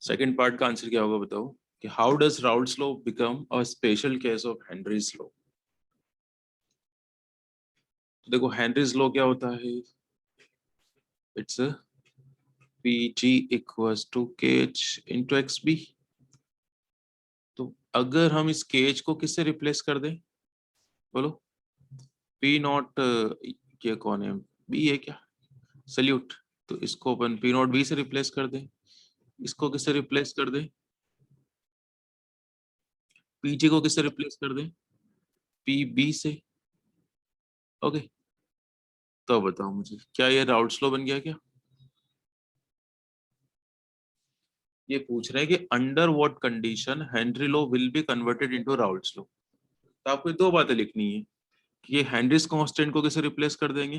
Second part का answer क्या होगा बताओ कि how does Raoult's law become a special case of Henry's law. देखो हेनरीज लॉ क्या होता है, it's PG equals to KH into XB। तो अगर हम इस KH को किससे रिप्लेस कर दें बोलो, P नॉट, ये कौन है, B है क्या, सल्यूट। तो इसको अपन P नॉट B से रिप्लेस कर दें, इसको किससे रिप्लेस कर दें, PG को किससे रिप्लेस कर दें, PB से। ओके, तो बताओ मुझे क्या ये राउल्ट्स लॉ बन गया क्या। ये पूछ रहे हैं कि under what condition Henry law will be converted into Raoult's law. तो आपको ये दो बातें लिखनी है कि ये हेनरीज कांस्टेंट को किसे रिप्लेस कर देंगे,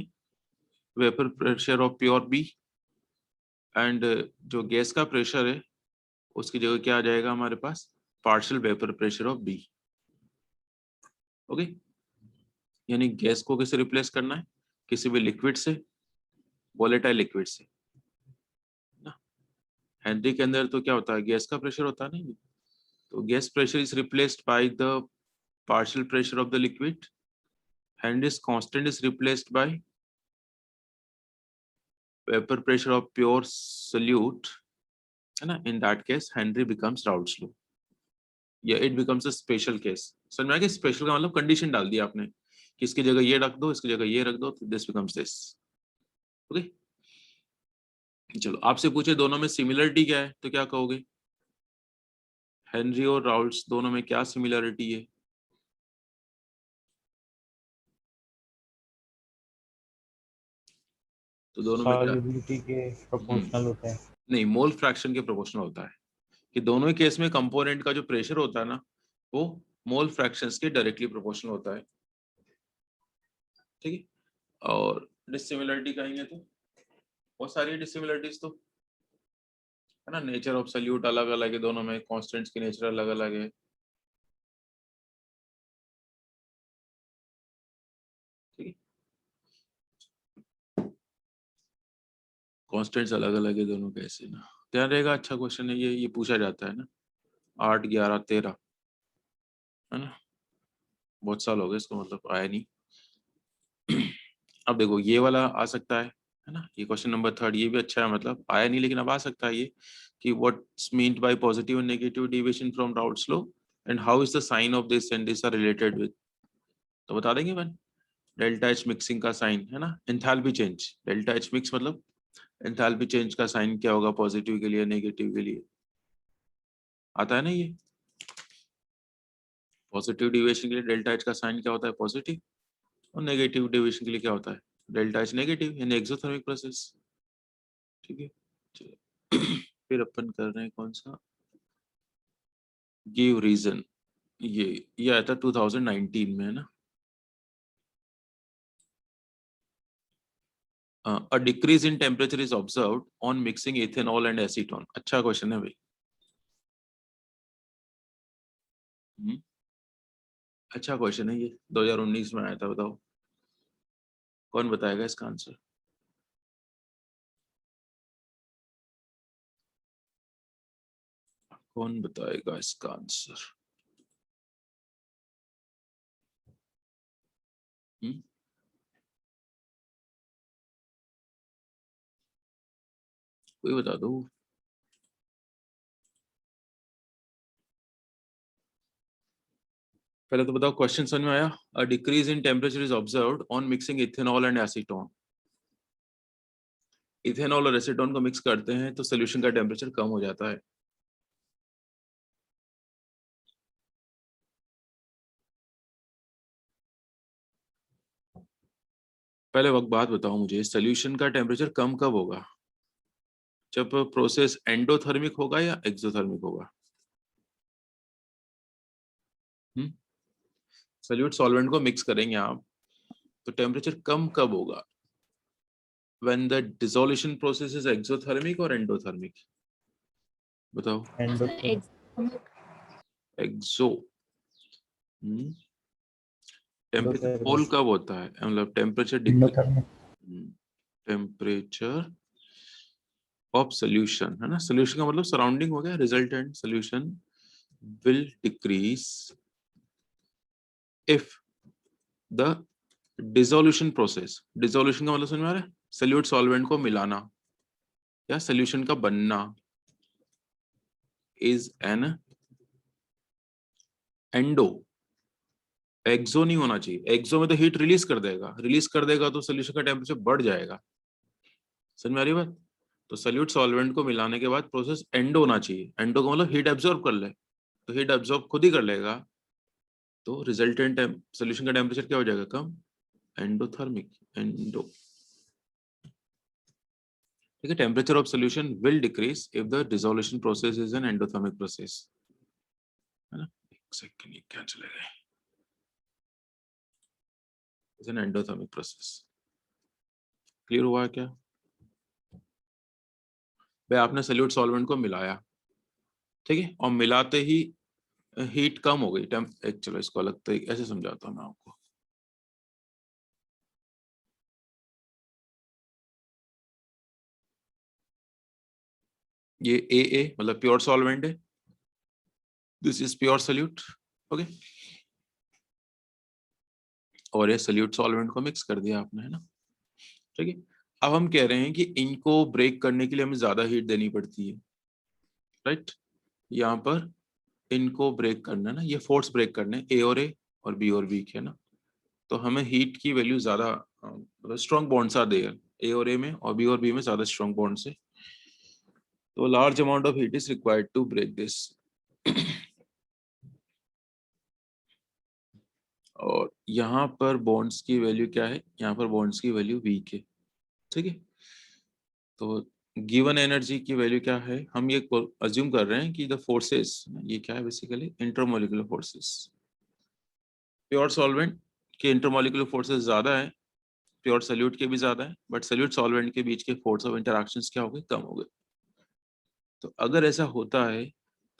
vapour pressure of pure B, and जो गैस का प्रेशर है उसकी जगह क्या आ जाएगा हमारे पास, partial vapour pressure of B. Okay, यानी गैस को किसे रिप्लेस करना है, किसी भी लिक्विड से, वोलेटाइल लिक्विड से ना। हेनरी के अंदर तो क्या होता है, गैस का प्रेशर होता है नहीं, तो gas pressure is replaced by the partial pressure of the liquid, Henry's constant is replaced by vapor pressure of pure solute, है ना। In that case Henry becomes Raoult's law, या it becomes a special case। समझ में आ गया, special का मतलब condition डाल दी आपने कि इसकी जगह ये रख दो, इसकी जगह ये रख दो, तो this becomes this। ओके, चलो आपसे पूछे दोनों में सिमिलरिटी क्या है तो क्या कहोगे, हेनरी और राउल्ट्स दोनों में क्या सिमिलरिटी है। तो दोनों में क्या, सॉल्युबिलिटी के प्रोपोर्शनल होते हैं। नहीं, मोल फ्रैक्शन के प्रोपोर्शनल होता है, कि दोनों ही केस में कंपोनेंट का जो प्रेशर होता है ना वो मोल फ्रैक्शंस के डायरेक्टली प्रोपोर्शनल होता है। ठीक है, और डिसिमिलरिटी कहेंगे तो बहुत सारी डिसिमिलरिटीज तो है ना, नेचर ऑफ सल्यूट अलग अलग है दोनों में, कांस्टेंट्स की नेचर अलग अलग है। ठीक है, कांस्टेंट्स अलग अलग है दोनों कैसे ना, ध्यान रहेगा। अच्छा क्वेश्चन है ये पूछा जाता है ना, 8 11 13 है ना, बहुत साल हो गए इसको, मतलब आया नहीं। अब देखो ये वाला आ सकता है ना, ये क्वेश्चन नंबर 3 ये भी अच्छा है, मतलब आया नहीं लेकिन अब आ सकता है ये, कि what's meant by positive and negative deviation from Raoult's law and how is the sign of this and this are related with. तो बता देंगे मैंने, डेल्टा एच मिक्सिंग का साइन है ना, enthalpy change, delta H mix मतलब enthalpy change का sign क्या होगा पॉजिटिव के लिए नेगेटिव के लिए, आता है ना ये। पॉजिटिव डेविएशन के लिए डेल्टा एच का साइन क्या होता है पॉजिटिव, और नेगेटिव डेविएशन के लिए क्या होता है डेल्टा एच नेगेटिव, यानी एक्सोथर्मिक प्रोसेस। ठीक है, चलो फिर अपन कर रहे हैं कौन सा, गिव रीजन। ये आया था 2019 में है ना। A decrease in temperature is observed on mixing ethanol and acetone. अच्छा क्वेश्चन है भाई। अच्छा क्वेश्चन है ये, 2019 में आया था, बताओ कौन बताएगा इसका आंसर। कौन बताएगा इसका आंसर। कोई बता दो। पहले तो बताओ क्वेश्चन समझ में आया। A decrease in temperature is observed on mixing ethanol and acetone. Ethanol और एसीटोन को मिक्स करते हैं तो सोल्यूशन का टेम्परेचर कम हो जाता है। पहले वक्त बात बताओ मुझे, सोल्यूशन का टेम्परेचर कम कब होगा, जब प्रोसेस एंडोथर्मिक होगा या एक्सोथर्मिक होगा। सोल्यूट सॉल्वेंट को मिक्स करेंगे आप, तो टेम्परेचर कम कब होगा, when the dissolution process is exothermic और एंडोथर्मिक। बताओ। एक्सो। टेम्परेचर फॉल कब होता है, मतलब temperature decrease, temperature of solution, है ना, सोल्यूशन का मतलब सराउंडिंग हो गया, resultant solution will decrease if the dissolution process, dissolution का मतलब समझ में आ रहा है, सोल्यूट सॉल्वेंट को मिलाना या सोल्यूशन का बनना, इज एन एंडो, एक्सो नहीं होना चाहिए, एक्सो में तो हीट रिलीज कर देगा, रिलीज कर देगा तो सोल्यूशन का टेम्परेचर बढ़ जाएगा, समझ में आ रही बात। तो सोल्यूट सॉल्वेंट को मिलाने के बाद प्रोसेस एंडो होना चाहिए, एंडो का मतलब हीट एब्जॉर्ब कर ले, तो हीट एब्जॉर्ब खुद ही कर लेगा, तो रिजल्टेंट सोल्यूशन का टेम्परेचर क्या हो जाएगा, कम, एंडोथर्मिक, एंडो, ठीक है। Temperature of solution will decrease if the dissolution process is an endothermic process, है ना। एक सेकंड, ये क्या चलेगा, is an endothermic process, clear हुआ क्या भाई। आपने सोल्यूट सॉल्वेंट को मिलाया, ठीक है, और मिलाते ही हीट कम हो गई, चलो इसको अलग तरीके ऐसे समझाता हूँ मैं आपको। ये ए मतलब प्योर सॉल्वेंट है, this is pure solute, okay, और ये सोल्यूट सॉल्वेंट को मिक्स कर दिया आपने, है ना, ठीक है। अब हम कह रहे हैं कि इनको ब्रेक करने के लिए हमें ज्यादा हीट देनी पड़ती है, राइट। यहाँ पर इनको ब्रेक करना है ना, ये फोर्स ब्रेक करने ए और बी है ना, तो हमें हीट की वैल्यू ज्यादा, मतलब strong bonds are there, A में और बी में ज्यादा स्ट्रॉन्ग बॉन्ड्स है, तो large amount of heat is required to break this. और यहाँ पर बॉन्ड्स की वैल्यू क्या है, यहाँ पर बॉन्ड्स की वैल्यू वीक है, ठीक है। तो गिवन एनर्जी की वैल्यू क्या है, हम ये अज्यूम कर रहे हैं कि द फोर्सेस, ये क्या है basically, intermolecular forces, pure solvent के इंटरमोलिकुलर फोर्सेस ज्यादा है, प्योर सोल्यूट के भी ज्यादा है, बट सोल्यूट सॉल्वेंट के बीच के फोर्स ऑफ इंटरैक्शंस क्या हो गए, कम हो गए। तो अगर ऐसा होता है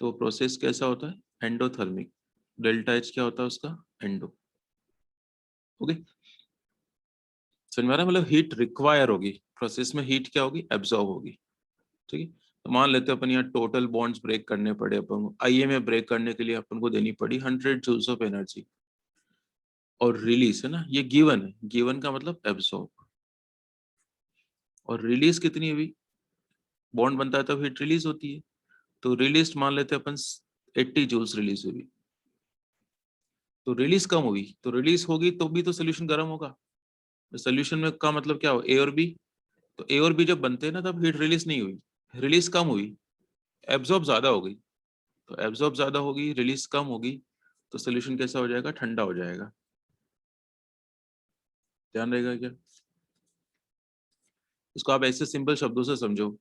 तो प्रोसेस कैसा होता है, एंडोथर्मिक, डेल्टा एच क्या होता है उसका, एंडो, ओके, समझ में आ रहा है, मतलब हीट रिक्वायर होगी प्रोसेस में, हीट क्या होगी, एब्जॉर्ब होगी, ठीक है। तो मान लेते हैं अपन यहाँ टोटल बॉन्ड्स ब्रेक करने पड़े अपन को, आईए में ब्रेक करने के लिए अपन को देनी पड़ी 100 जूल्स ऑफ एनर्जी, और रिलीज है ना, ये गिवन है, गिवन का मतलब एब्जॉर्ब, और रिलीज कितनी हुई, बॉन्ड बनता है तब हीट रिलीज होती है, तो रिलीज मान लेते हैं अपन 80 जूल्स रिलीज हुई, तो रिलीज कम हुई, तो रिलीज होगी तो भी तो सोल्यूशन गर्म होगा, सोल्यूशन में का मतलब क्या हो, ए और बी, तो ए और बी जब बनते हैं ना तब हीट रिलीज नहीं हुई, रिलीज कम हुई, एब्जॉर्ब ज्यादा हो गई, तो एब्जॉर्ब ज्यादा होगी, रिलीज कम होगी, तो सोल्यूशन कैसा हो जाएगा, ठंडा हो जाएगा, ध्यान रहेगा क्या। इसको आप ऐसे सिंपल शब्दों से समझो,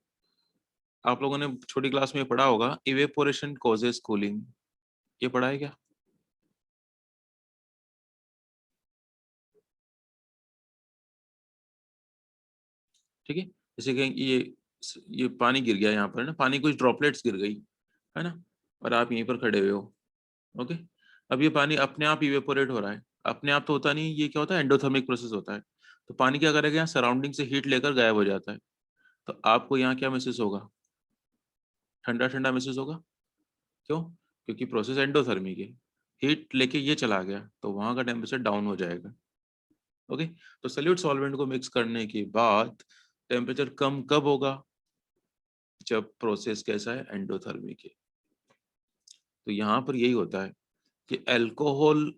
आप लोगों ने छोटी क्लास में पढ़ा होगा, इवेपोरेशन कॉजेस कूलिंग, ये पढ़ा है क्या, ठीक है। जैसे कि ये पानी गिर गया यहाँ पर ना, पानी कुछ ड्रॉपलेट्स गिर गई, है ना, और आप यहीं पर खड़े हुए हो, ओके, अब ये पानी अपने आप इवेपोरेट हो रहा है, अपने आप तो होता नहीं, ये क्या होता है, एंडोथर्मिक प्रोसेस होता है, तो पानी क्या करेगा, यहाँ सराउंडिंग से हीट लेकर गायब हो जाता है, तो आपको यहाँ क्या महसूस होगा, ठंडा ठंडा महसूस होगा, क्यों, क्योंकि प्रोसेस एंडोथर्मिक है, हीट लेके ये चला गया तो वहां का टेम्परेचर डाउन हो जाएगा, ओके। तो सोल्यूट सॉल्वेंट को मिक्स करने के बाद टेम्परेचर कम कब होगा, जब प्रोसेस कैसा है, एंडोथर्मिक है। तो यहाँ पर यही होता है कि अल्कोहल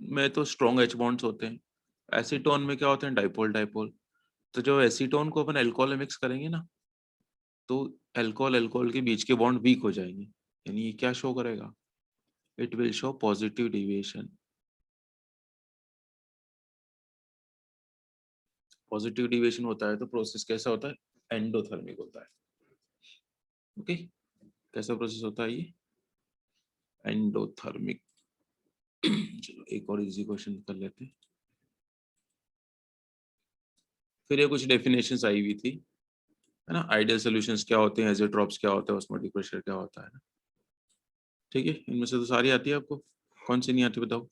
में तो स्ट्रॉन्ग एच बॉन्ड्स होते हैं, एसीटोन में क्या होते हैं, डाइपोल डाइपोल, तो जब एसीटोन को अपन अल्कोहल में मिक्स करेंगे ना, तो अल्कोहल अल्कोहल के बीच के बॉन्ड वीक हो जाएंगे, यानी ये क्या शो करेगा, it will show positive deviation, positive deviation होता है तो प्रोसेस कैसा होता है, एंडोथर्मिक होता है, ओके। कैसा प्रोसेस होता है ये, एंडोथर्मिक। चलो एक और इजी क्वेश्चन कर लेते हैं, फिर ये कुछ डेफिनेशंस आई हुई थी, है ना, आइडियल सॉल्यूशंस क्या होते हैं, एज़ोट्रॉप्स क्या होता है, ऑस्मोटिक प्रेशर क्या होता है ना, ठीक है, इनमें से तो सारी आती है आपको, कौन सी नहीं आती बताओ।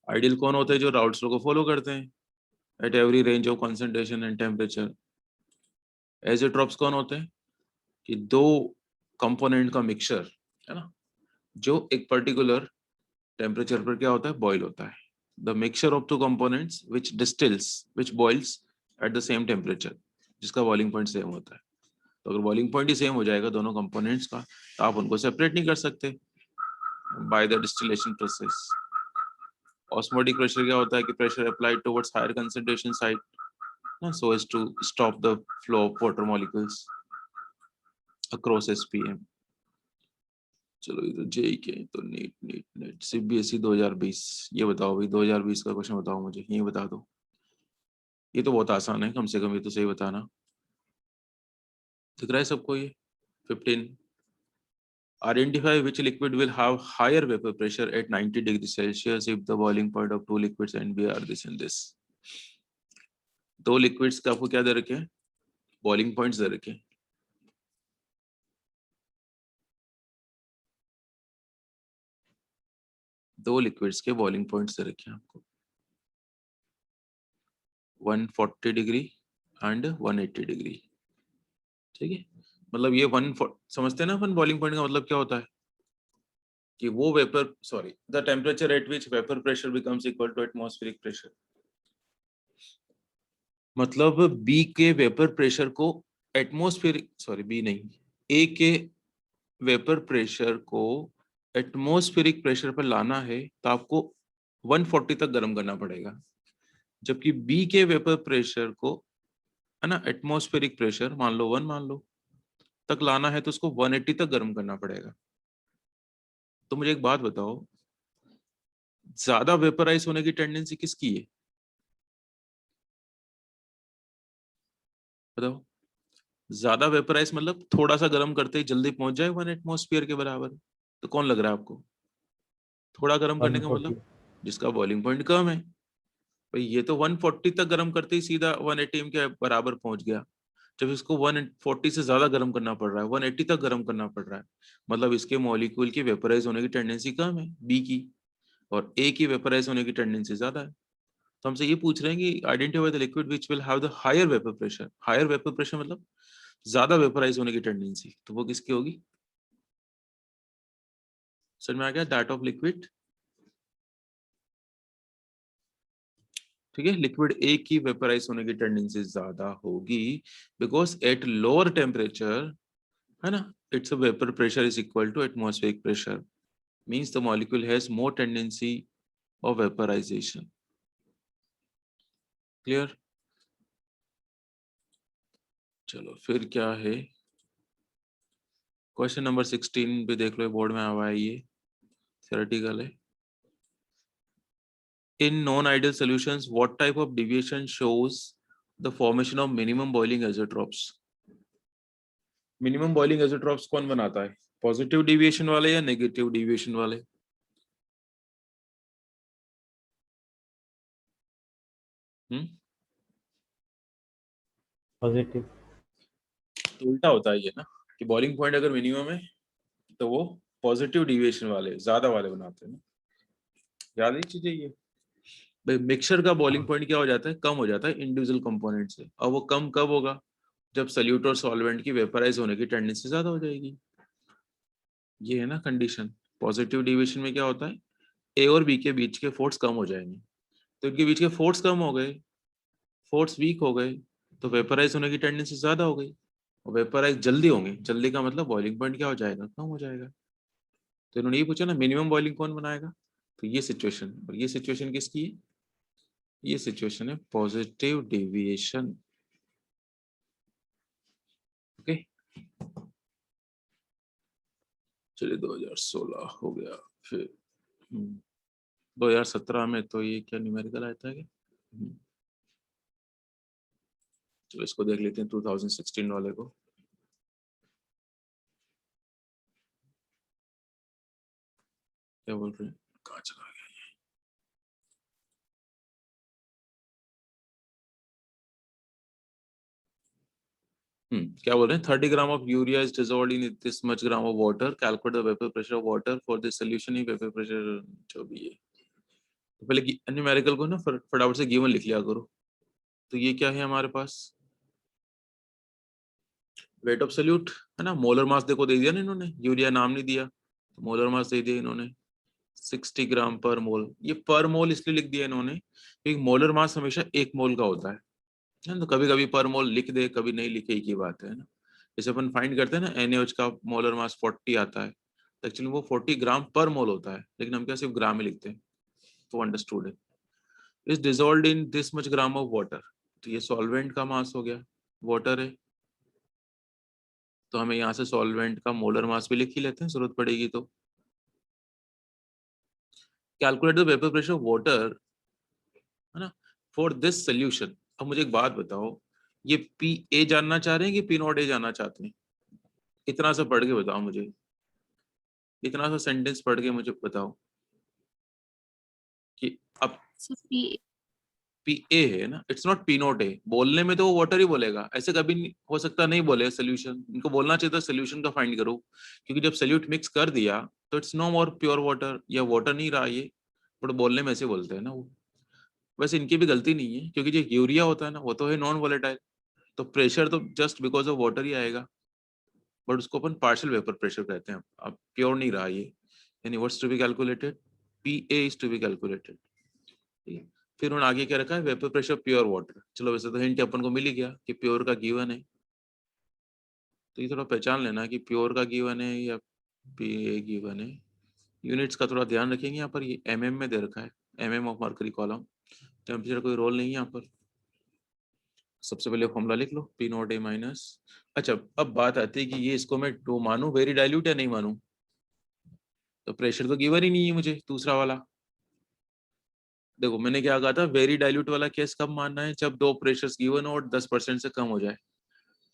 आइडियल कौन होता है, जो राउल्ट्स लॉ को फॉलो करते हैं, at every range of concentration and temperature. Azeotropes कौन होते हैं कि दो कंपोनेंट का मिक्सचर है ना, जो एक पर्टिकुलर टेम्परेचर पर क्या होता है, बॉईल होता है। The mixture of two components which distils which boils at the same temperature, जिसका बॉइलिंग पॉइंट सेम होता है। तो अगर बॉइलिंग पॉइंट ही सेम हो जाएगा दोनों कंपोनेंट्स का, तो आप उनको सेपरेट नहीं कर सकते by the distillation process. Osmotic pressure क्या होता है कि pressure applied towards higher concentration site so as to stop the flow of water molecules across SPM। चलो ये तो जेई के, तो नीट नीट नीट सीबीएसई 2020। ये बताओ भाई 2020 का क्वेश्चन बताओ मुझे, ये बता दो। ये तो बहुत आसान है, कम से कम ये तो सही बताना। दिख रहा है सबको ये? 15 identify which liquid will have higher vapor pressure at 90 degrees Celsius if the boiling point of two liquids NB are this and this। दो लिक्विड्स का आपको क्या दे रखे हैं, बॉइलिंग पॉइंट्स दे रखे हैं। दो लिक्विड्स के बॉइलिंग पॉइंट्स दे रखे हैं आपको, 140 डिग्री एंड 180 डिग्री। ठीक है, मतलब ये समझते हैं ना अपन, बॉइलिंग पॉइंट का मतलब क्या होता है कि वो vapour the temperature at which vapour pressure becomes equal to atmospheric pressure. मतलब बी के वेपर प्रेशर को बी नहीं, ए के वेपर प्रेशर को एटमॉस्फेरिक प्रेशर पर लाना है तो आपको 140 तक गर्म करना पड़ेगा, जबकि बी के वेपर प्रेशर को है ना एटमॉस्फेरिक प्रेशर मान लो 1 मान लो तक लाना है तो उसको 180 तक गर्म करना पड़ेगा। तो मुझे एक बात बताओ, ज्यादा वेपराइज होने की टेंडेंसी किसकी है, बताओ। ज्यादा वेपराइज मतलब थोड़ा सा गर्म करते ही जल्दी पहुंच जाए 1 एटमॉस्फेयर के बराबर, तो कौन लग रहा है आपको? थोड़ा गर्म करने का 140। मतलब जिसका बॉइलिंग पॉइंट कम है। भाई ये तो 140 तक गर्म करते ही सीधा 180 के बराबर पहुंच गया, जब इसको 140 से ज्यादा गर्म करना पड़ रहा है, 180 तक गर्म करना पड़ रहा है, मतलब इसके मॉलिक्यूल की वेपराइज होने की टेंडेंसी कम है बी की, और ए की वेपराइज होने की टेंडेंसी ज्यादा है। तो हमसे ये पूछ रहे हैं कि identify the liquid which will have the higher vapour pressure. Higher vapour pressure मतलब ज्यादा वेपराइज होने की टेंडेंसी, तो वो किसकी होगी? समझ में आ गया? That of liquid. ठीक है, लिक्विड ए की वेपराइज होने की टेंडेंसी ज्यादा होगी बिकॉज एट लोअर टेम्परेचर है ना, its vapor pressure is equal to atmospheric pressure, means the molecule has more tendency of vaporization। clear? चलो फिर क्या है, क्वेश्चन नंबर 16 पे देख लो, बोर्ड में आया है ये, थ्योरेटिकल है। In non-ideal solutions, what type of deviation shows the formation of minimum boiling azeotrophs? Minimum boiling azeotropes कौन बनाता है, पॉजिटिव डिविएशन वाले या नेगेटिव डिविएशन वाले? पॉजिटिव। तो उल्टा होता है ये ना, कि बॉइलिंग पॉइंट अगर मिनिमम है तो वो पॉजिटिव डिविएशन वाले ज्यादा वाले बनाते हैं ना, याद है चीजें ये। भाई मिक्सचर का बॉइलिंग हाँ। पॉइंट क्या हो जाता है, कम हो जाता है इंडिविजुअल कंपोनेंट से, और वो कम कब होगा, जब सल्यूट और सॉल्वेंट की वेपराइज होने की टेंडेंसी ज्यादा हो जाएगी। ये है ना कंडीशन। पॉजिटिव डिविएशन में क्या होता है, ए और बी के बीच के फोर्स कम हो जाएंगे, तो इनके बीच के फोर्स कम हो गए, फोर्स वीक हो गए, तो वेपराइज होने की टेंडेंसी ज्यादा हो गई, और वेपराइज जल्दी होंगे, जल्दी का मतलब बॉइलिंग पॉइंट क्या हो जाएगा, कम हो जाएगा। तो इन्होंने ये पूछा ना मिनिमम बॉइलिंग कौन बनाएगा, तो ये सिचुएशन, और ये सिचुएशन किसकी है, ये सिचुएशन है पॉजिटिव डेविएशन। ओके, चलिए 2016 हो गया। फिर 2017 में तो ये क्या न्यूमेरिकल आया था क्या? चलो इसको देख लेते हैं 2016 वाले को। क्या बोल रहे हैं, कहाँ चला गया? क्या बोल रहे हैं, 30 gram of urea is dissolved in this much gram of water, calculate the vapour pressure of water for this solution in vapour pressure. जो भी है, तो पहले न्यूमेरिकल को ना फटाफट से गिवन लिख लिया करो, तो ये क्या है हमारे पास, वेट ऑफ सल्यूट है ना। मोलर मास देखो दे दिया ना इन्होंने, यूरिया नाम नहीं दिया, तो मोलर मास दे दिया इन्होंने 60 ग्राम पर मोल। ये पर मोल इसलिए लिख दिया इन्होंने क्योंकि मोलर मास हमेशा 1 मोल का होता है ना। तो कभी कभी पर मोल लिख दे, कभी नहीं लिखे, एक ही बात है ना। जैसे अपन फाइंड करते हैं ना NaOH का मोलर मास 40 आता है, तो एक्चुअली वो 40 ग्राम पर मोल होता है, लेकिन हम क्या सिर्फ ग्राम ही लिखते हैं। तो अंडरस्टूड है। Is dissolved in this much gram of water, तो ये सॉल्वेंट का मास हो गया, वाटर है, तो हमें यहाँ से सॉल्वेंट का मोलर मास भी लिख ही लेते हैं, जरूरत पड़ेगी तो। Calculate the vapour pressure of water, है ना, फॉर दिस सोल्यूशन। अब मुझे एक बात बताओ, ये पी ए जानना चाह रहे हैं कि पी नॉट ए जानना चाहते हैं? इतना सा पढ़ के बताओ मुझे, इतना सा सेंटेंस पढ़ के मुझे बताओ कि अब पी ए है ना, इट्स नॉट पी नॉट ए। बोलने में तो वो वाटर ही बोलेगा, ऐसे कभी नहीं हो सकता नहीं बोले सोल्यूशन। इनको बोलना चाहिए था सोल्यूशन का फाइंड करो, क्योंकि जब सोल्यूट मिक्स कर दिया तो it's no more pure water, या वाटर नहीं रहा ये, बट बोलने में ऐसे बोलते हैं ना वो। वैसे इनकी भी गलती नहीं है, क्योंकि जो यूरिया होता है ना वो तो है नॉन वोलेटाइल, तो प्रेशर तो जस्ट बिकॉज ऑफ वाटर ही आएगा, बट उसको अपन पार्शियल वेपर प्रेशर कहते हैं। अब प्योर नहीं रहा ये, यानी what's to be calculated, P A is to be calculated. फिर उन्होंने आगे क्या रखा है, वेपर प्रेशर प्योर वाटर। चलो वैसे तो हिंट अपन को मिल ही गया कि प्योर का गिवन है, तो ये थोड़ा पहचान लेना कि प्योर का गिवन है या पी ए गिवन है। यूनिट्स का थोड़ा ध्यान रखेंगे, यहाँ पर ये mm में दे रखा है, mm of mercury column. Temperature कोई रोल नहीं है यहाँ पर। सबसे पहले फॉर्मूला लिख लो, पी नॉट ए माइनस। अच्छा, अब बात आती है कि ये इसको मैं टू मानूं वेरी डाइल्यूट या नहीं मानूं। तो प्रेशर तो गिवन ही नहीं है मुझे दूसरा वाला। देखो मैंने क्या कहा था, वेरी डाइल्यूट वाला केस कब मानना है, जब दो प्रेशर्स गिवन हो और 10% से कम हो जाए।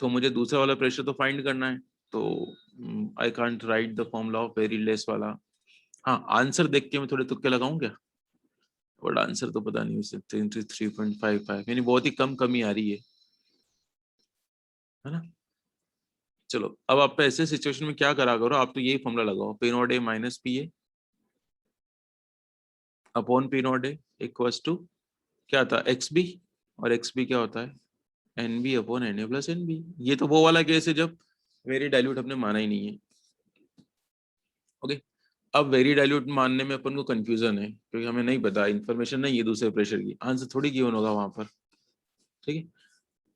तो मुझे दूसरा वाला प्रेशर तो फाइंड करना है, तो I can't right the formula of very less वाला। हाँ, आंसर देख के मैं थोड़े तुक्के लगाऊं क्या, बट आंसर तो पता नहीं, उससे 3.55, यानी बहुत ही कम कमी आ रही है ना। चलो अब आप ऐसे सिचुएशन में क्या करा करो, आप तो यही फॉर्मूला लगाओ, P not A minus P A upon P not A equals to क्या था, एक्स बी, और एक्स बी क्या होता है, N B upon N A plus N B. ये तो वो वाला केस है जब वेरी डाइल्यूट हमने माना ही नहीं है। ओके, अब वेरी डाइल्यूट मानने में अपन को कंफ्यूजन है, क्योंकि हमें नहीं पता, इन्फॉर्मेशन नहीं है दूसरे प्रेशर की, आंसर थोड़ी गिवन होगा वहां पर। ठीक है,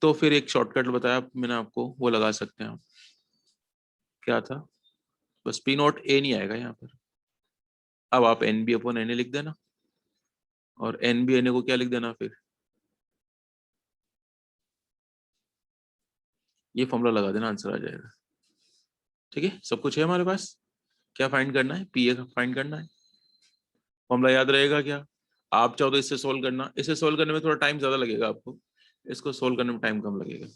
तो फिर एक शॉर्टकट बताया मैंने आपको, वो लगा सकते हैं आप। क्या था, बस पी नॉट ए नहीं आएगा यहाँ पर। अब आप N B upon N A लिख देना, और एन बी एन ए को क्या लिख देना फिर, ये फॉर्मूला लगा देना, आंसर आ जाएगा। ठीक है, सब कुछ है हमारे पास। क्या फाइंड करना है, पी ए का फाइंड करना है। फॉर्मूला याद रहेगा क्या, आप चाहो तो इससे सोल्व करना, इसे सोल्व करने में थोड़ा टाइम ज्यादा लगेगा आपको, इसको सोल्व करने में टाइम कम लगेगा।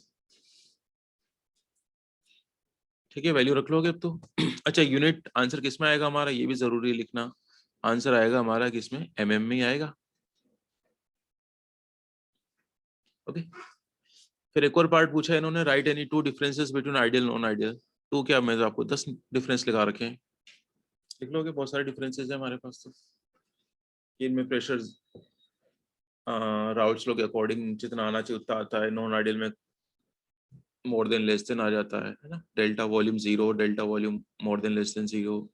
ठीक है, वैल्यू रख लोगे अब तो। अच्छा, यूनिट आंसर किस में आएगा हमारा, ये भी जरूरी है लिखना। आंसर आएगा हमारा किस में, में ही आएगा। ओके, फिर एक और पार्ट पूछा है इन्होंने, right any two differences between ideal non ideal. तो क्या, मैं तो आपको 10 डिफरेंस लिखा रखे हैं, लिख लोगे, बहुत सारे डिफरेंसेस है हमारे पास तो। इनमें प्रेशर राउट्स लो के अकॉर्डिंग जितना आना चाहिए उतना आता है, नॉन आइडियल में मोर देन लेस देन आ जाता है ना। Delta volume zero, delta volume more than less than zero,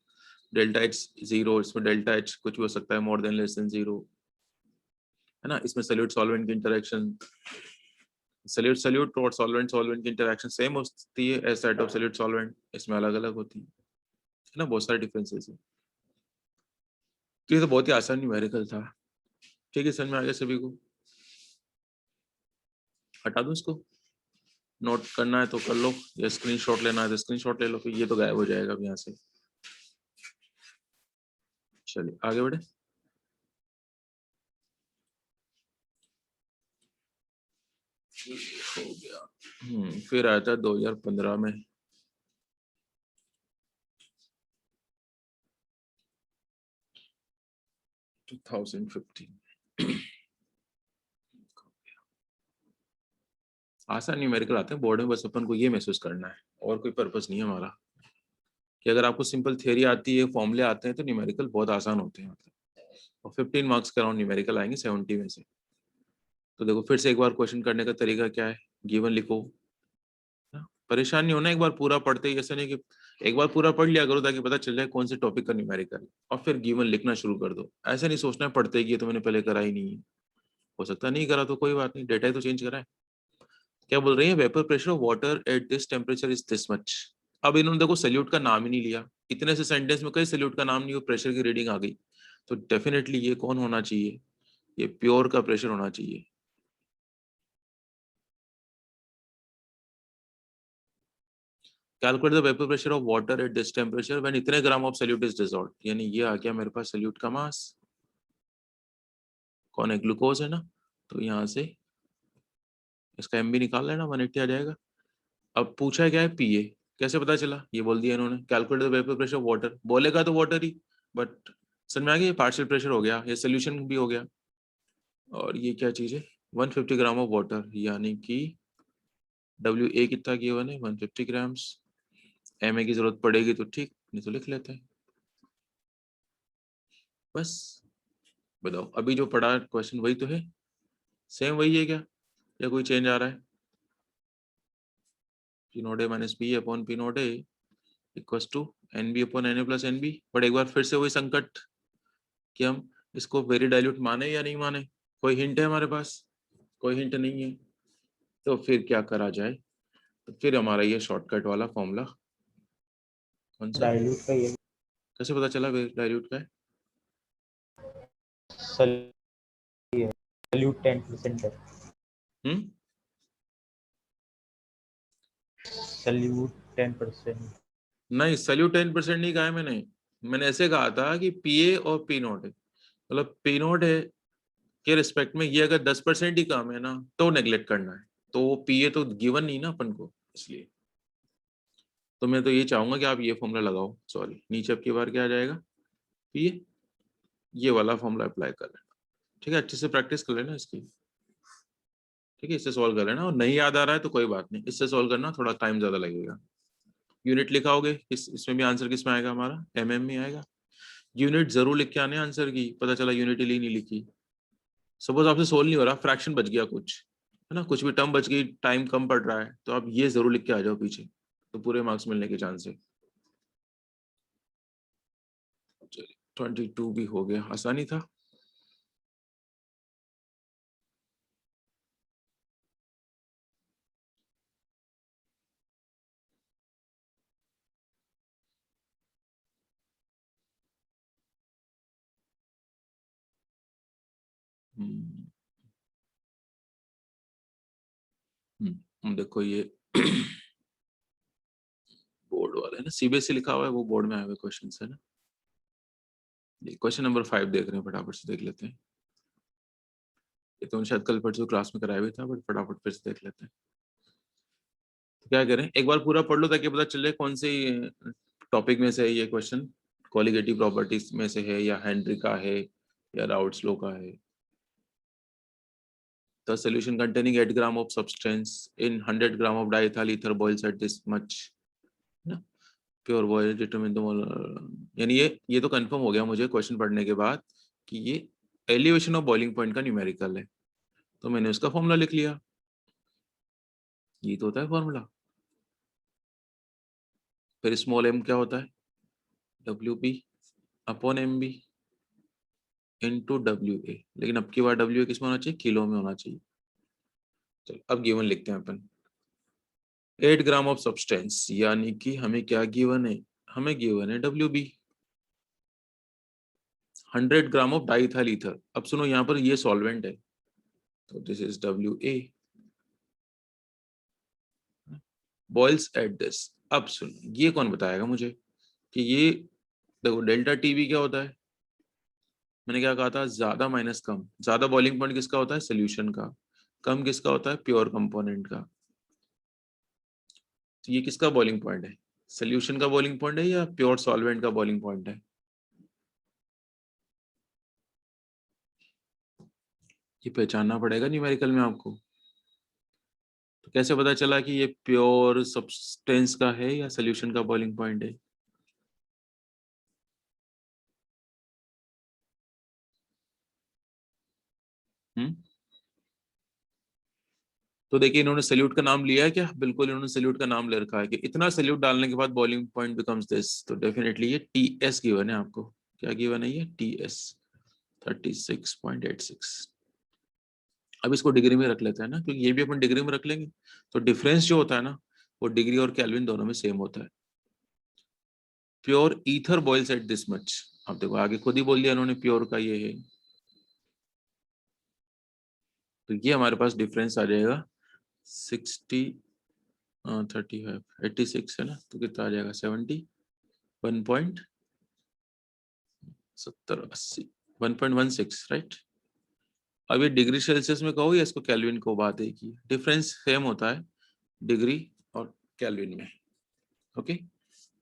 delta H zero, इसमें डेल्टा एच कुछ भी हो सकता है more than less than zero, है ना। इसमें सॉल्यूट सॉल्वेंट की इंटरेक्शन, सॉल्यूट सॉल्यूट और सॉल्वेंट सॉल्वेंट की इंटरेक्शन सेम होती है as that of solute solvent, इसमें अलग अलग होती है ना, बहुत सारे डिफरेंसेस है। तो ये तो बहुत ही आसान न्यूमेरिकल था। ठीक है, समझ में आ गया सभी को। हटा दूं इसको, नोट करना है तो कर लो, या स्क्रीनशॉट लेना है तो स्क्रीनशॉट ले लो, फिर ये तो गायब हो जाएगा अब यहाँ से। चलिए आगे बढ़े। हो गया। फिर आया था 2015 में, 2015। आसान न्यूमेरिकल आते हैं बोर्ड में, बस अपन को ये महसूस करना है, और कोई पर्पस नहीं है हमारा, कि अगर आपको सिंपल थ्योरी आती है, फॉर्मूले आते हैं, तो न्यूमेरिकल बहुत आसान होते हैं मतलब। और 15 मार्क्स के अराउंड न्यूमेरिकल आएंगे 70 में से। तो देखो फिर से एक बार क्वेश्चन करने का तरीका क्या है, गिवन लिखो, परेशान नहीं होना एक बार पूरा पढ़ते ही, ऐसा नहीं कि एक बार पूरा पढ़ लिया करो ताकि पता चल जाए कौन से टॉपिक का न्यूमेरिकल, और फिर गिवन लिखना शुरू कर दो। ऐसा नहीं सोचना पढ़ते कि ये तो मैंने पहले करा ही नहीं है, हो सकता नहीं करा तो कोई बात नहीं, डेटा ही तो चेंज करा है। क्या बोल रही है, vapour pressure of water at this temperature is this much. अब इन्होंने देखो सल्यूट का नाम ही नहीं लिया, इतने से सेंटेंस में कई सल्यूट का नाम नहीं हो, प्रेशर की रीडिंग आ गई, तो डेफिनेटली ये कौन होना चाहिए, ये प्योर का प्रेशर होना चाहिए। Calculate the vapour pressure of water at this temperature when इतने gram of solute is dissolved, यानी ये आ गया मेरे पास सल्यूट का मास, कौन है, ग्लूकोज है ना, तो यहाँ से इसका एम भी निकाल लेना, 180 आ जाएगा। अब पूछा है क्या है, पीए, कैसे पता चला, ये बोल दिया इन्होंने, calculate the vapour pressure of water, बोलेगा तो वाटर ही, बट समझ में आ गया, ये पार्शियल प्रेशर हो गया, ये सोल्यूशन भी हो गया। और ये क्या चीज है, 150 ग्राम ऑफ वाटर, यानी कि डब्ल्यू ए कितना गिवन है, 150 ग्राम्स, एम ए की जरूरत पड़ेगी तो ठीक, नहीं तो लिख लेते हैं बस। बताओ अभी जो पढ़ा क्वेश्चन वही तो है, सेम वही है क्या, या कोई चेंज आ रहा है। P not A minus P upon P not A equals to N B upon N A plus N B, but एक बार फिर से वही संकट कि हम इसको वेरी डाइल्यूट माने या नहीं माने, कोई हिंट है हमारे पास, कोई हिंट नहीं है, तो फिर क्या करा जाए, तो फिर हमारा ये शॉर्टकट वाला फॉर्मूला कौन सा, डाइल्यूट का ये कैसे पता चला वेरी डाइल्यूट का है, सल्यूट 10% है। हम्म, सल्यूट 10%। नहीं सल्यूट 10% नहीं कहा है मैंने, मैंने ऐसे कहा था कि पी ए और पी नोट है, मतलब पी नोट है के रिस्पेक्ट में ये अगर 10% ही कम है ना तो नेग्लेक्ट करना है, तो वो पी ए तो गिवन नहीं ना अपन को, इसलिए तो मैं तो ये चाहूंगा कि आप ये फॉर्मूला लगाओ, सॉरी नीचे अब की बार क्या आ जाएगा, पी ए, ये वाला फॉर्मूला अप्लाई कर लेना, ठीक है, अच्छे से प्रैक्टिस कर लेना इसकी, ठीक है, इससे सॉल्व कर लेना, और नहीं याद आ रहा है तो कोई बात नहीं, इससे सॉल्व करना थोड़ा टाइम ज्यादा लगेगा। यूनिट लिखाओगे इसमें भी आंसर किस में आएगा, हमारा एमएम में आएगा, यूनिट जरूर लिख के आने आंसर की, पता चला यूनिट ही नहीं लिखी, सपोज आपसे सोल्व नहीं हो रहा, फ्रैक्शन बच गया कुछ, है ना, कुछ भी टर्म बच गई, टाइम कम पड़ रहा है, तो आप ये जरूर लिख के आ जाओ पीछे, तो पूरे मार्क्स मिलने के चांस है। चलिए 22 भी हो गया, आसानी था। हम्म, देखो ये बोर्ड वाला है ना, सीबीएसई लिखा हुआ है, वो बोर्ड में आए हुए क्वेश्चन है ना। ये क्वेश्चन नंबर 5 देख रहे हैं, फटाफट से देख लेते हैं, ये तो शायद कल परसों क्लास में कराया हुआ था, बट फटाफट फिर से देख लेते हैं। तो क्या करें, एक बार पूरा पढ़ लो ताकि पता चले कौन से टॉपिक में से है ये क्वेश्चन, क्वालिटेटिव प्रॉपर्टीज में से है, या हेनरी का है, या राउट्स लॉ का है। The solution containing 8 gram of substance in 100 gram of diethyl ether boils at this much, ना, pure boil determine the molar, यानी ये तो कंफर्म हो गया मुझे क्वेश्चन पढ़ने के बाद कि ये एलिवेशन ऑफ बॉइलिंग पॉइंट का न्यूमेरिकल है, तो मैंने उसका फॉर्मूला लिख लिया, ये तो होता है फॉर्मूला। फिर स्मॉल एम क्या होता है, W P upon M B into W A, लेकिन अब की बार डब्ल्यू ए किस में होना चाहिए, किलो में होना चाहिए। चलो अब गिवन लिखते हैं अपन, 8 ग्राम ऑफ सब्सटेंस, यानी कि हमें क्या गिवन है, हमें गिवन है W B, 100 gram of diethyl ether. अब सुनो यहाँ पर ये सॉल्वेंट है, तो this is W A, boils at this. अब सुनो ये कौन बताएगा मुझे कि ये, देखो डेल्टा टीवी क्या होता है, मैंने क्या कहा था, ज्यादा माइनस कम, ज्यादा बॉइलिंग पॉइंट किसका होता है, सोल्यूशन का, कम किसका होता है, प्योर कंपोनेंट का, तो ये किसका बॉइलिंग पॉइंट है, सोल्यूशन का बॉइलिंग पॉइंट है या प्योर सॉल्वेंट का बॉइलिंग पॉइंट है, ये पहचानना पड़ेगा न्यूमेरिकल में आपको। तो कैसे पता चला कि ये प्योर सब्सटेंस का है या सोल्यूशन का बॉइलिंग पॉइंट है, हम्म, तो देखिए इन्होंने सल्यूट का नाम लिया है क्या? बिल्कुल इन्होंने सल्यूट का नाम ले रखा है कि इतना सल्यूट डालने के बाद बॉइलिंग पॉइंट बिकम्स दिस, तो डेफिनेटली ये टीएस गिवन है आपको। क्या गिवन है? ये टीएस 36.86। अब इसको डिग्री में रख लेते हैं ना, क्योंकि ये भी अपन डिग्री में रख लेंगे तो डिफरेंस जो होता है ना वो डिग्री और केल्विन दोनों में सेम होता है। Pure ether boils at this much. अब देखो आगे खुद ही बोल दिया इन्होंने प्योर का ये है, तो ये हमारे पास डिफरेंस आ जाएगा 60 35 86 है ना, तो कितना आ जाएगा 70 1.70 80 1.16 राइट। अब ये डिग्री सेल्सियस में कहो या इसको केल्विन को, बात एक ही, डिफरेंस सेम होता है डिग्री और केल्विन में। ओके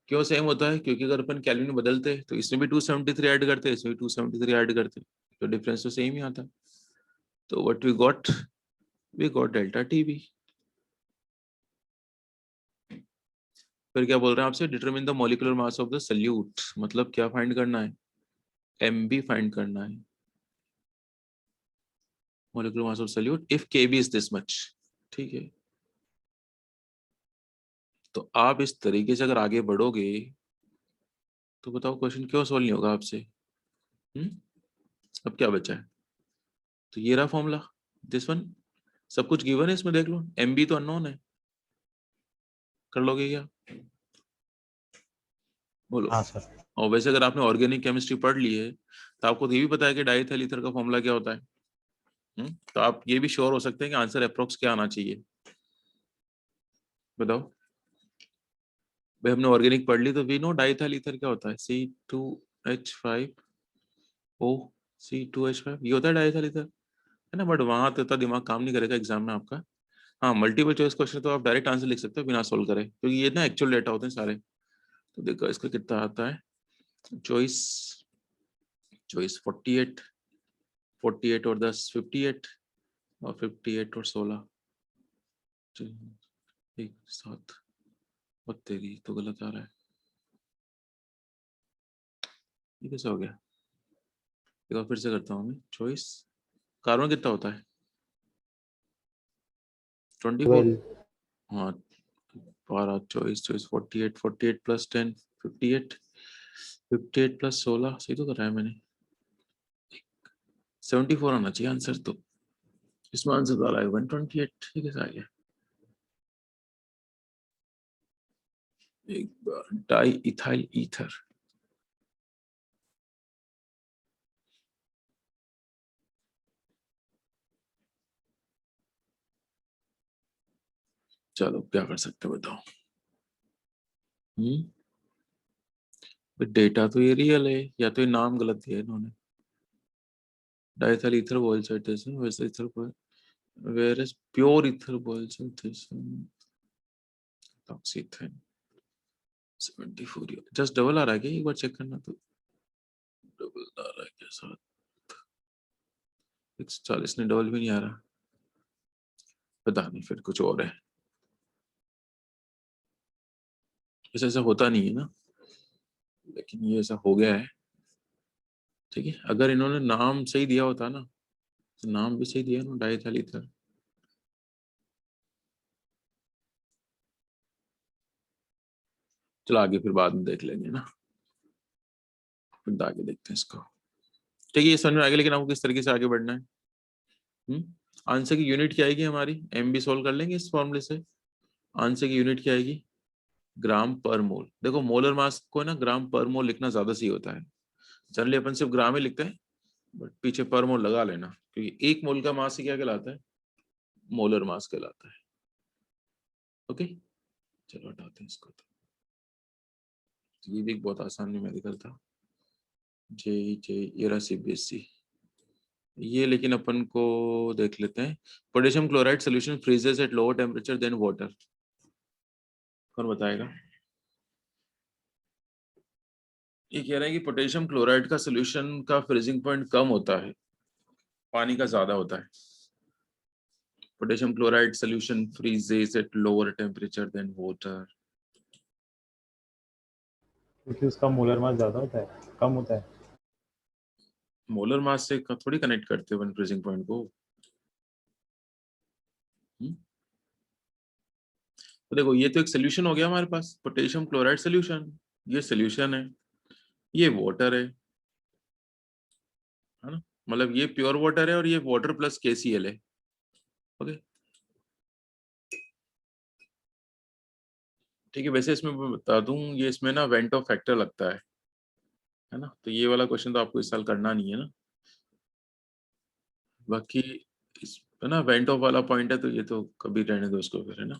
क्यों सेम होता है? क्योंकि अगर अपन केल्विन में बदलते तो इसमें भी 273 ऐड करते, इसमें भी 273 ऐड करते, तो डिफरेंस तो सेम ही आता। तो what we got delta TB. फिर क्या बोल रहे हैं आपसे? Determine the molecular mass of the solute, मतलब क्या फाइंड करना है? एमबी फाइंड करना है, molecular mass of solute if KB is this much. ठीक है, तो आप इस तरीके से अगर आगे बढ़ोगे तो बताओ क्वेश्चन क्यों सोल्व नहीं होगा आपसे? अब क्या बचा है? तो ये रहा फॉर्मूला, दिस वन, सब कुछ गिवन है इसमें, देख लो। एमबी तो अननोन है, कर लोगे क्या? बोलो। हाँ सर। और वैसे अगर आपने ऑर्गेनिक केमिस्ट्री पढ़ ली है तो आपको ये भी पता है कि डाइथाइल ईथर का फॉर्मूला क्या होता है। तो आप ये भी श्योर हो सकते हैं कि आंसर अप्रोक्स क्या आना चाहिए। बताओ भाई, हमने ऑर्गेनिक पढ़ ली तो वी नो डाइथाइल ईथर क्या होता है, C2H5O, C2H5, ये होता है डाइथाइल ईथर, है ना। बट वहां तो इतना दिमाग काम नहीं करेगा एग्जाम में आपका। हाँ मल्टीपल चॉइस क्वेश्चन तो आप डायरेक्ट आंसर लिख सकते हो बिना सोल्व करे, क्योंकि ये ना एक्चुअल डेटा होते हैं सारे। तो देखो इसका कितना आता है, चॉइस चॉइस 48, 48 और 10 58, और 58 और 16 एक साथ, और तेरी तो गलत आ रहा है, ये कैसे हो गया? एक बार फिर से करता हूँ मैं। चॉइस कार्बन कितना होता है? 24। 12। हाँ 12, चॉइस चॉइस 48, 48 प्लस 10 58, 58 प्लस 16, सही तो कर रहा है मैंने। 74 आना चाहिए आंसर, तो इसमें आंसर तो आ रहा है 128। ठीक है आ गया। एक बार डाई इथाइल ईथर, चलो क्या कर सकते हो बताओ। डेटा तो ये रियल है, या तो ये नाम गलत दिया है इन्होंने। Diethyl ether boils at this, वैसे ether boil, whereas pure ether boils at this oxyethane 74। Just double आ रहा है क्या? एक बार चेक करना, तो डबल आ रहा है क्या साथ? 140 ने डबल भी नहीं आ रहा, पता नहीं फिर कुछ और है। ऐसा ऐसा होता नहीं है ना, लेकिन ये ऐसा हो गया है। ठीक है, अगर इन्होंने नाम सही दिया होता ना, तो नाम भी सही दिया ना, डाइथाइल ईथर। चलो आगे फिर बाद में देख लेंगे ना, फिर आगे देखते हैं इसको। ठीक है, ये समझ में आ गया, लेकिन आपको किस तरीके से आगे बढ़ना है। आंसर की यूनिट क्या आएगी हमारी? एम भी सोल्व कर लेंगे इस फॉर्मूले से। आंसर की यूनिट क्या आएगी? ग्राम पर मोल। देखो मोलर मास को ना ग्राम पर मोल लिखना ज्यादा सही होता है। जनरली अपन सिर्फ ग्राम ही लिखते हैं, बट पीछे पर मोल लगा लेना, क्योंकि एक मोल का मास ही क्या कहलाता है? मोलर मास कहलाता है। ओके चलो हटाते हैं इसको। तो ये भी एक बहुत आसान न्यूमेरिकल था। जे जे ये रहा CBSE। ये लेकिन अपन को देख लेते हैं। Potassium chloride solution freezes at lower temperature than water, कौन बताएगा? ये कह रहे हैं कि पोटेशियम क्लोराइड का सोल्यूशन का फ्रीजिंग पॉइंट कम होता है, पानी का ज्यादा होता है। Potassium chloride solution freezes at lower temperature than water. क्योंकि उसका मोलर मास ज़्यादा होता है, कम होता है। मोलर मास से थोड़ी कनेक्ट करते हो फ्रीजिंग पॉइंट को। तो देखो ये तो एक सोल्यूशन हो गया हमारे पास, पोटेशियम क्लोराइड सोल्यूशन, ये सोल्यूशन है, ये वाटर है ना, मतलब ये प्योर वाटर है और ये वाटर प्लस KCl है। ओके ठीक है, वैसे इसमें मैं बता दूं, ये इसमें ना वेंटो फैक्टर लगता है ना, तो ये वाला क्वेश्चन तो आपको इस साल करना नहीं है ना। बाकी इस है ना वेंटो वाला पॉइंट है, तो ये तो कभी रहने दो उसको फिर, है ना।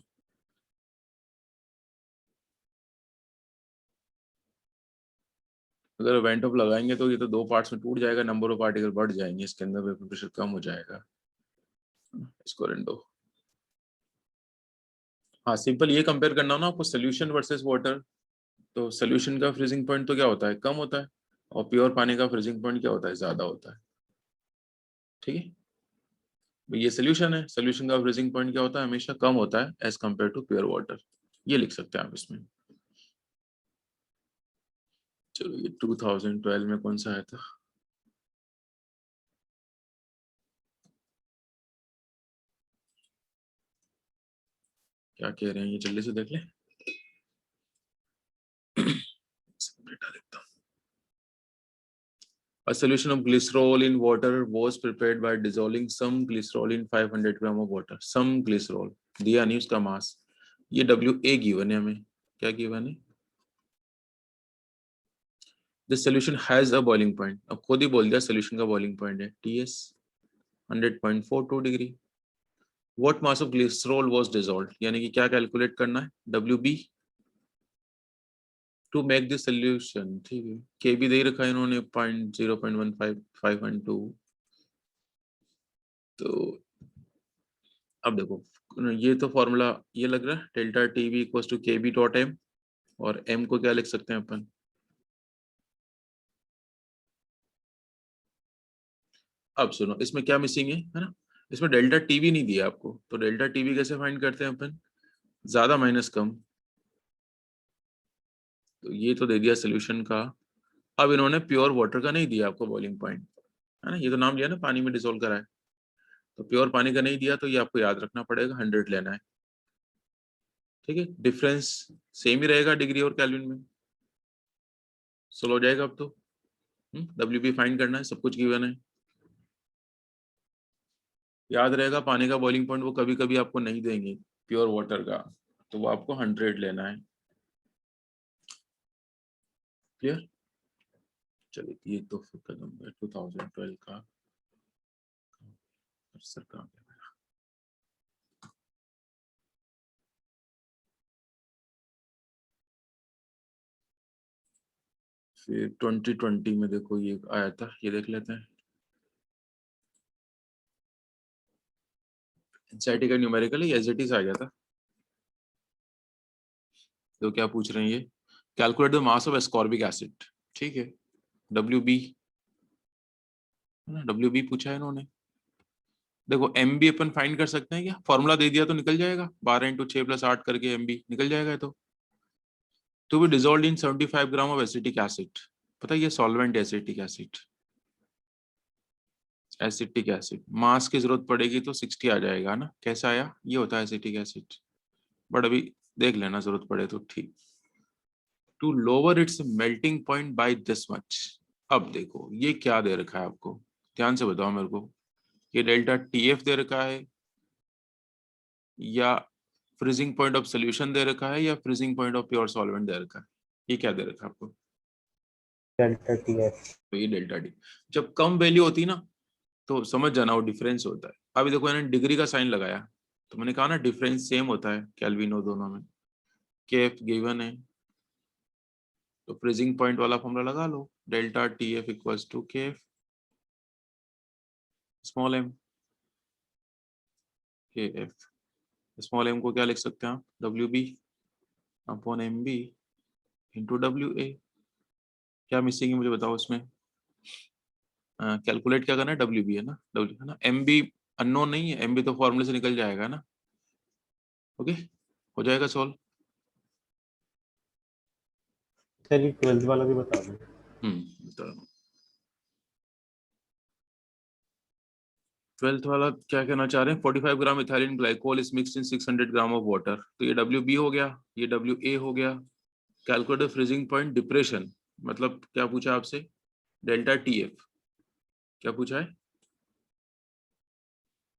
अगर वेंट ऑफ लगाएंगे तो ये तो दो पार्ट्स में टूट जाएगा, नंबर ऑफ पार्टिकल बढ़ जाएंगे इसके अंदर, वेपर प्रेशर कम हो जाएगा। इसको रहने दो। हाँ सिंपल ये कंपेयर करना हो ना आपको, सोल्यूशन वर्सेस वाटर, तो सोल्यूशन का फ्रीजिंग पॉइंट तो क्या होता है, कम होता है, और प्योर पानी का फ्रीजिंग पॉइंट क्या होता है, ज्यादा होता है। ठीक है, ये सोल्यूशन है, सोल्यूशन का फ्रीजिंग पॉइंट क्या होता है, हमेशा कम होता है as compare to pure water, ये लिख सकते हैं आप इसमें। चलो ये 2012 में कौन सा आया था, क्या कह रहे हैं ये जल्दी से देख ले। डेटा देखता हूँ। A solution of glycerol in water was prepared by dissolving some glycerol in 500 gram of water. Some glycerol दिया नहीं उसका मास, ये WA गिवन है हमें, क्या गिवन है, This solution has a boiling point. अब खुद ही बोल दिया solution का boiling point है TS 100.42 degree. What mass of glycerol was dissolved, यानी कि क्या कैलकुलेट करना है, WB to make this solution। ठीक है, KB दे रखा है इन्होंने 0.15 तो अब देखो ये तो फॉर्मूला ये लग रहा है, delta TV equals to KB dot M, और एम को क्या लिख सकते हैं अपन, अब सुनो इसमें क्या मिसिंग है ना, इसमें डेल्टा टीवी नहीं दिया आपको, तो डेल्टा टीवी कैसे फाइंड करते हैं अपन, ज्यादा माइनस कम, तो ये तो दे दिया सोल्यूशन का। अब इन्होंने प्योर वाटर का नहीं दिया आपको बॉइलिंग पॉइंट, है ना, ये तो नाम लिया ना पानी में डिसोल्व करा है, तो प्योर पानी का नहीं दिया, तो ये आपको याद रखना पड़ेगा 100 लेना है। ठीक है, डिफरेंस सेम ही रहेगा डिग्री और केल्विन में, सोल्व हो जाएगा अब तो। WB फाइंड करना है, सब कुछ गिवन है, याद रहेगा पानी का बॉइलिंग पॉइंट वो कभी कभी आपको नहीं देंगे प्योर वाटर का, तो वो आपको 100 लेना है। क्लियर, चलिए ये तो फिर कदम है 2012 का कर्सर कहाँ गया मेरा? फिर 2020 में देखो ये आया था, ये देख लेते हैं। एनसीईआरटी का न्यूमेरिकल है, एसजीटी से आ गया था। तो क्या पूछ रहे हैं ये, calculate the mass of ascorbic acid. ठीक है, WB है ना, WB पूछा है इन्होंने। देखो MB अपन फाइंड कर सकते हैं क्या, फॉर्मूला दे दिया तो निकल जाएगा, 12 × 6 + 8 करके MB निकल जाएगा ये तो। To be dissolved in 75 gram of acetic acid, पता है ये solvent acetic acid, acetic acid mass की जरूरत पड़ेगी तो 60 आ जाएगा ना, कैसा आया, ये होता है एसिटिक एसिड, बट अभी देख लेना जरूरत पड़े तो ठीक। To lower its melting point by this much, अब देखो ये क्या दे रखा है आपको, ध्यान से बताओ मेरे को, ये डेल्टा TF दे रखा है, या फ्रीजिंग पॉइंट ऑफ सोल्यूशन दे रखा है, या freezing point of pure solvent दे रखा है, ये क्या दे रखा है आपको, डेल्टा टी एफ। तो ये डेल्टा डी। जब कम वैल्यू होती है ना तो समझ जाना वो डिफरेंस होता है। अभी देखो मैंने डिग्री का साइन लगाया, तो मैंने कहा ना डिफरेंस सेम होता है केल्विन और दोनों में, KF गिवन है, तो फ्रीजिंग पॉइंट वाला फॉर्मूला लगा लो, delta TF equals to KF small m, KF small m को क्या लिख सकते हैं आप, WB upon MB into WA। क्या मिसिंग है मुझे बताओ इसमें, कैलकुलेट क्या करना है, WB है ना, W है ना, MB अननोन नहीं है, MB तो फॉर्मूले से निकल जाएगा ना। ओके, हो जाएगा सॉल्व। चलिए 12th वाला भी बता दो। बता रहा हूँ। 12th वाला क्या कहना चाह रहे हैं? 45 gram ethylene glycol is mixed in 600 gram of water. तो ये WB हो गया, ये WA हो गया। Calculate the freezing point depression, मतलब क्या पूछा आपसे? Delta TF। क्या पूछा है?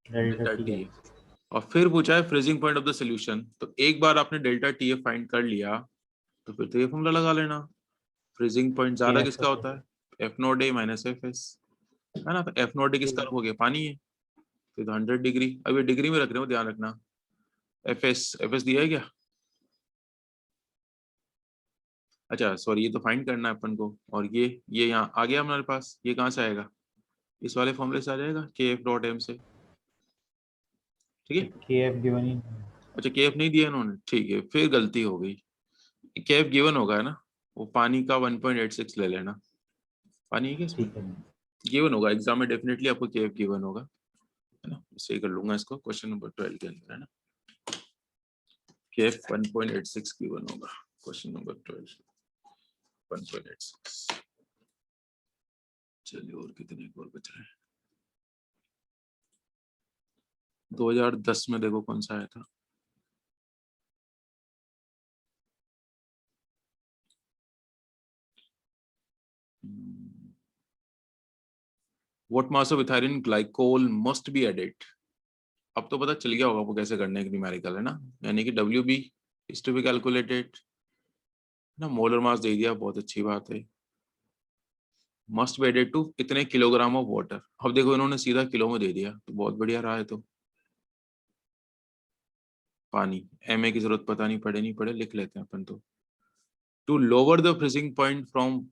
Delta delta T TF। F. और फिर पूछा है freezing point of the solution. तो एक बार आपने डेल्टा TF फाइंड कर लिया तो फिर तो ये फॉर्मूला लगा लेना। फ्रीजिंग पॉइंट के ज्यादा एफ किसका होता है? F0A माइनस FS, है ना? तो F0A किसका हो गया? पानी है। फिर तो 100 डिग्री, अब ये डिग्री में रख रहे हो, ध्यान रखना। FS दिया है क्या? अच्छा सॉरी, ये तो फाइंड करना है अपन को। और ये यहाँ आ गया हमारे पास। ये कहाँ से आएगा? इस वाले फॉर्मूले से आ जाएगा, KF.m से। ठीक है। के एफ गिवन ही। अच्छा KF नहीं दिया इन्होंने, ठीक है, फिर गलती हो गई। KF गिवन होगा, है ना? वो पानी का 1.86 ले लेना। पानी है क्या इसमें? ठीक है। गिवन होगा एग्जाम में, डेफिनेटली आपको KF गिवन होगा, है ना? सही कर लूंगा इसको क्वेश्चन नंबर 12 के अंदर, है ना? KF 1.86 गिवन होगा क्वेश्चन नंबर 12, 1.86। चलिए और कितने और बच रहे हैं? 2010 में देखो कौन सा आया था। What mass of ethylene glycol must be added? अब तो पता चल गया होगा आपको कैसे करने की न्यूमेरिकल, है ना? यानी कि WB is to be calculated, ना? मोलर मास दे दिया, बहुत अच्छी बात है। मस्ट बी एडेड टू इतने किलोग्राम ऑफ वाटर। अब देखो इन्होंने सीधा किलो में दे दिया, तो बहुत बढ़िया रहा है। तो पानी MA की जरूरत पता नहीं पड़े नहीं पड़े, लिख लेते हैं अपन तो। To lower the freezing point from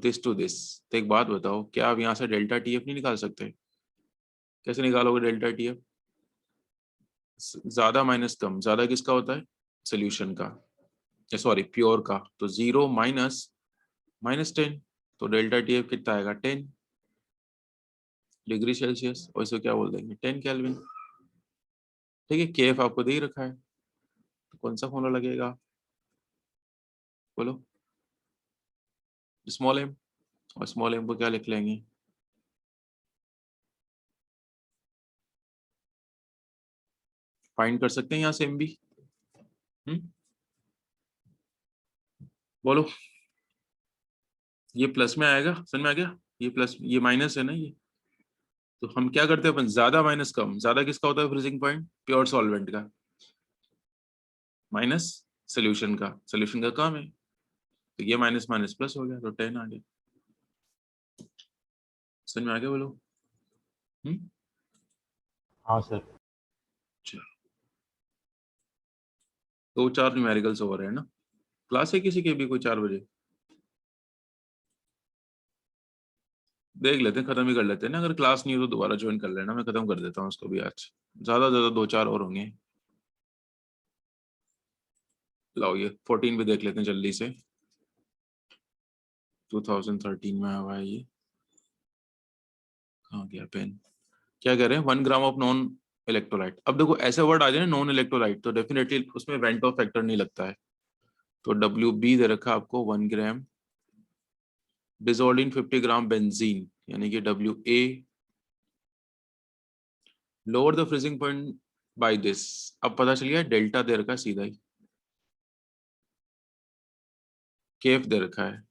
this to this. तो एक बात बताओ, क्या आप यहाँ से डेल्टा TF नहीं निकाल सकते? कैसे निकालोगे डेल्टा TF? ज्यादा माइनस कम, ज्यादा किसका होता है? सोल्यूशन का, सॉरी प्योर का। तो 0 माइनस -10, तो डेल्टा TF कितना आएगा? 10 डिग्री सेल्सियस, और इसे क्या बोल देंगे? 10 केल्विन। ठीक है, KF आपको दे ही रखा है, तो कौन सा फॉर्मूला लगेगा? बोलो। स्मॉल m, और स्मॉल m को क्या लिख लेंगे? फाइंड कर सकते हैं यहाँ से MB। बोलो। ये प्लस में आएगा, समझ में आ गया? ये प्लस, ये माइनस है ना ये। तो हम क्या करते हैं अपन? ज्यादा माइनस कम, ज्यादा किसका होता है फ्रीजिंग पॉइंट? प्योर सॉल्वेंट का, माइनस सोल्यूशन का। सोल्यूशन का कम है, तो ये माइनस माइनस प्लस हो गया, तो 10 आ गया। समझ में आ गया? बोलो। हम्म। हाँ सर। चलो, 2-4 न्यूमेरिकल्स हो रहे हैं ना। क्लास है किसी के भी कोई 4 बजे? देख लेते हैं, खत्म ही कर लेते हैं ना। अगर क्लास नहीं हो तो दोबारा ज्वाइन कर लेना, मैं खत्म कर देता हूँ उसको भी आज। ज्यादा ज्यादा 2-4 और होंगे। लाओ ये 14 भी देख लेते हैं जल्दी से। 2013 में आया हुआ है ये। कहाँ गया पेन? क्या कह रहे हैं? 1 ग्राम ऑफ नॉन इलेक्ट्रोलाइट। अब देखो ऐसे वर्ड आ जाए नॉन इलेक्ट्रोलाइट, तो डेफिनेटली उसमें वेंटो फैक्टर नहीं लगता है। तो WB दे रखा आपको 1 ग्राम डिसॉल्व इन 50 ग्राम बेंजीन, यानी कि WA। Lower the freezing point by this. अब पता चल गया, डेल्टा दे रखा है सीधा ही, KF दे रखा है।